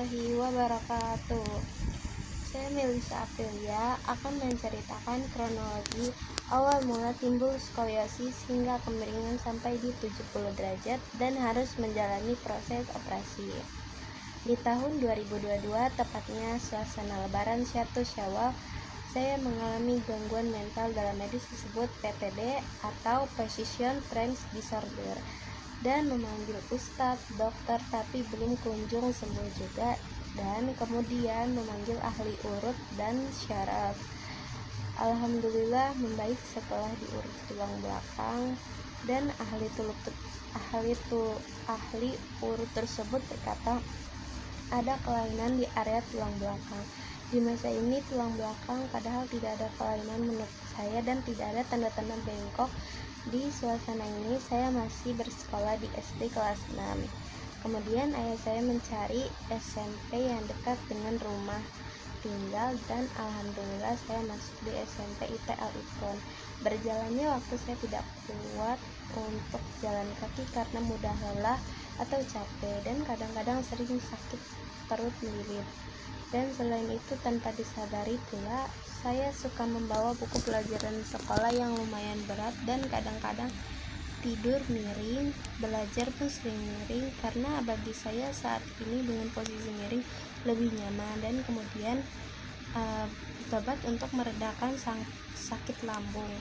warahmatullahi wabarakatuh. Saya Melisa Aprilia akan menceritakan kronologi awal mula timbul skoliosis hingga kemiringan sampai di 70 derajat dan harus menjalani proses operasi. Di tahun 2022, tepatnya suasana lebaran 1 Syawal, saya mengalami gangguan mental dalam medis disebut PTD atau Position Trance Disorder, dan memanggil ustadz, dokter, tapi belum kunjung sembuh juga, dan kemudian memanggil ahli urut dan syaraf. Alhamdulillah membaik setelah diurut tulang belakang, dan ahli urut tersebut berkata ada kelainan di area tulang belakang. Di masa ini tulang belakang padahal tidak ada kelainan menurut saya dan tidak ada tanda-tanda bengkok. Di suasana ini saya masih bersekolah di SD kelas 6. Kemudian ayah saya mencari SMP yang dekat dengan rumah tinggal dan alhamdulillah saya masuk di SMP ITL Ikon. Berjalannya waktu saya tidak kuat untuk jalan kaki karena mudah lelah atau capek dan kadang-kadang sering sakit perut lilit. Dan selain itu tanpa disadari pula saya suka membawa buku pelajaran sekolah yang lumayan berat dan kadang-kadang tidur miring, belajar pun sering miring karena bagi saya saat ini dengan posisi miring lebih nyaman. Dan kemudian berobat untuk meredakan sakit lambung.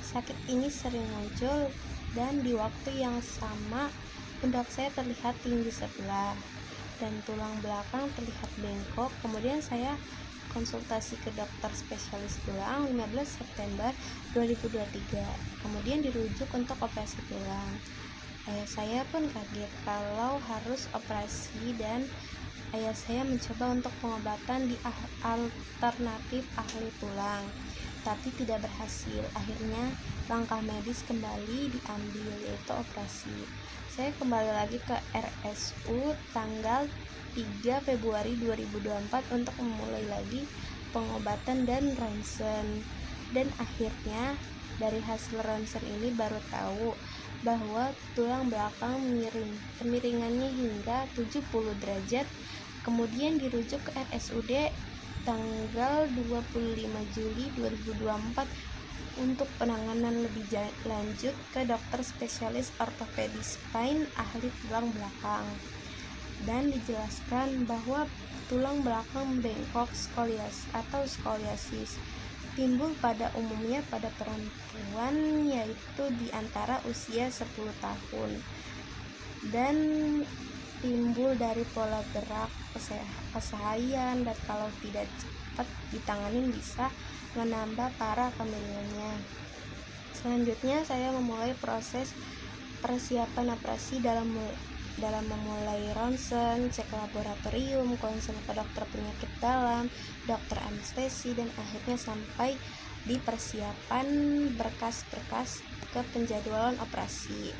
Sakit ini sering muncul dan di waktu yang sama pundak saya terlihat tinggi sebelah dan tulang belakang terlihat bengkok. Kemudian saya konsultasi ke dokter spesialis tulang 15 September 2023. Kemudian dirujuk untuk operasi tulang. Ayah saya pun kaget kalau harus operasi dan ayah saya mencoba untuk pengobatan di alternatif ahli tulang, tapi tidak berhasil. Akhirnya langkah medis kembali diambil, yaitu operasi. Saya kembali lagi ke RSU tanggal 3 Februari 2024 untuk memulai lagi pengobatan dan ronsen. Dan akhirnya dari hasil ronsen ini baru tahu bahwa tulang belakang kemiringannya hingga 70 derajat. Kemudian dirujuk ke RSUD tanggal 25 Juli 2024 untuk penanganan lebih lanjut ke dokter spesialis ortopedi spine ahli tulang belakang, dan dijelaskan bahwa tulang belakang bengkok skoliosis timbul pada umumnya pada perempuan, yaitu di antara usia 10 tahun, dan timbul dari pola gerak keseharian, dan kalau tidak cepat ditangani bisa menambah parah kemiringannya. Selanjutnya saya memulai proses persiapan operasi dalam memulai ronsen, cek laboratorium, konsul ke dokter penyakit dalam, dokter anestesi, dan akhirnya sampai di persiapan berkas-berkas ke penjadwalan operasi.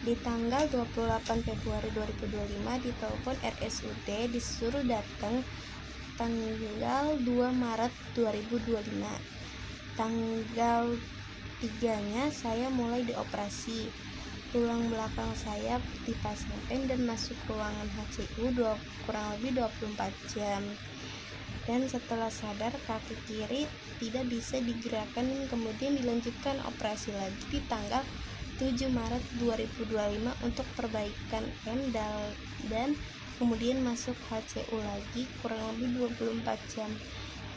Di tanggal 28 Februari 2025 ditelepon RSUD disuruh datang tanggal 2 Maret 2025. Tanggal 3-nya saya mulai dioperasi. Tulang belakang saya dipasangkan dan masuk ruangan HCU kurang lebih 24 jam. Dan setelah sadar kaki kiri tidak bisa digerakkan, kemudian dilanjutkan operasi lagi di tanggal 7 Maret 2025 untuk perbaikan endal, dan kemudian masuk HCU lagi kurang lebih 24 jam.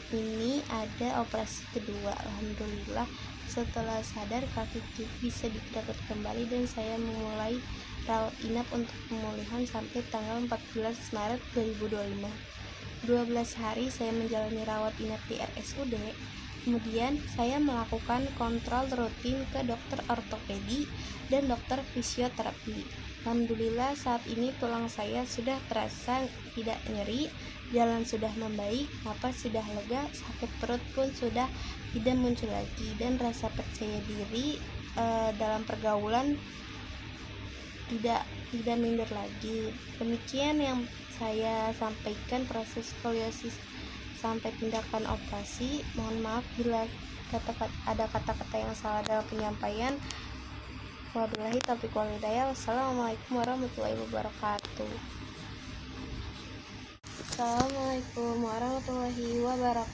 Ini ada operasi kedua. Alhamdulillah setelah sadar kaki kiri bisa digerakkan kembali dan saya memulai rawat inap untuk pemulihan sampai tanggal 14 Maret 2025. 12 hari saya menjalani rawat inap di RSUD. Kemudian saya melakukan kontrol rutin ke dokter ortopedi dan dokter fisioterapi. Alhamdulillah saat ini tulang saya sudah terasa tidak nyeri, jalan sudah membaik, napas sudah lega, sakit perut pun sudah tidak muncul lagi, dan rasa percaya diri dalam pergaulan tidak minder lagi. Demikian yang saya sampaikan proses skoliosis sampai tindakan operasi. Mohon maaf bila ada kata-kata yang salah dalam penyampaian. Wabillahi taufiq wal hidayah. Wassalamualaikum warahmatullahi wabarakatuh. Assalamualaikum warahmatullahi wabarakatuh.